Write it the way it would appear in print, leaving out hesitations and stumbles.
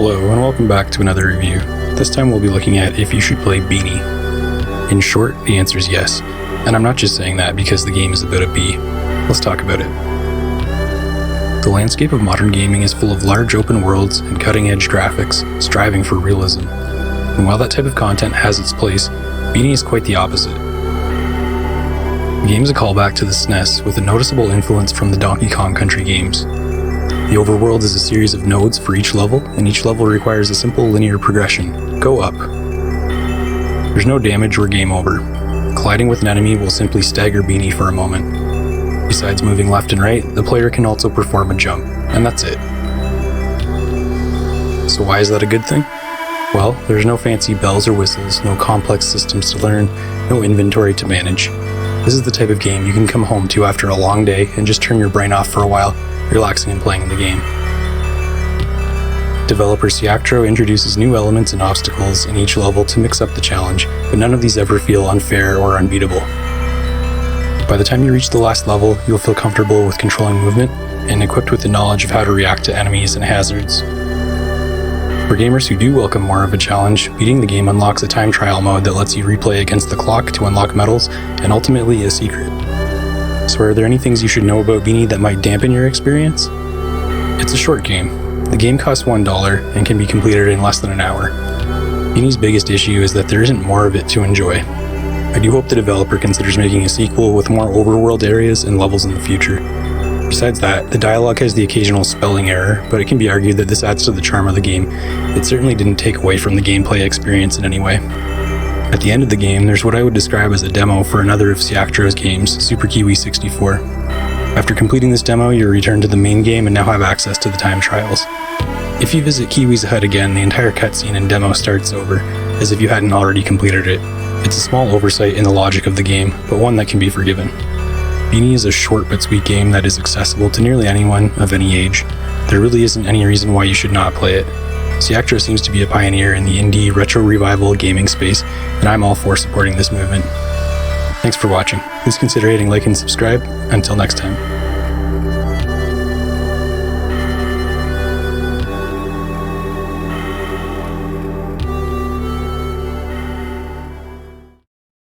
Hello and welcome back to another review. This time we'll be looking at if you should play BEENY. In short, the answer is yes. And I'm not just saying that because the game is about a bee. Let's talk about it. The landscape of modern gaming is full of large open worlds and cutting-edge graphics, striving for realism. And while that type of content has its place, BEENY is quite the opposite. The game is a callback to the SNES with a noticeable influence from the Donkey Kong Country games. The overworld is a series of nodes for each level, and each level requires a simple linear progression. Go up. There's no damage or game over. Colliding with an enemy will simply stagger BEENY for a moment. Besides moving left and right, the player can also perform a jump, and that's it. So why is that a good thing? Well, there's no fancy bells or whistles, no complex systems to learn, no inventory to manage. This is the type of game you can come home to after a long day and just turn your brain off for a while, relaxing and playing the game. Developer Ciactro introduces new elements and obstacles in each level to mix up the challenge, but none of these ever feel unfair or unbeatable. By the time you reach the last level, you'll feel comfortable with controlling movement and equipped with the knowledge of how to react to enemies and hazards. For gamers who do welcome more of a challenge, beating the game unlocks a time trial mode that lets you replay against the clock to unlock medals and ultimately a secret. So are there any things you should know about BEENY that might dampen your experience? It's a short game. The game costs $1 and can be completed in less than an hour. BEENY's biggest issue is that there isn't more of it to enjoy. I do hope the developer considers making a sequel with more overworld areas and levels in the future. Besides that, the dialogue has the occasional spelling error, but it can be argued that this adds to the charm of the game. It certainly didn't take away from the gameplay experience in any way. At the end of the game, there's what I would describe as a demo for another of Ciactro's games, Super Kiwi 64. After completing this demo, you're returned to the main game and now have access to the time trials. If you visit Kiwi's hut again, the entire cutscene and demo starts over, as if you hadn't already completed it. It's a small oversight in the logic of the game, but one that can be forgiven. BEENY is a short but sweet game that is accessible to nearly anyone of any age. There really isn't any reason why you should not play it. Ciactro seems to be a pioneer in the indie retro revival gaming space, and I'm all for supporting this movement. Thanks for watching. Please consider hitting like and subscribe. Until next time.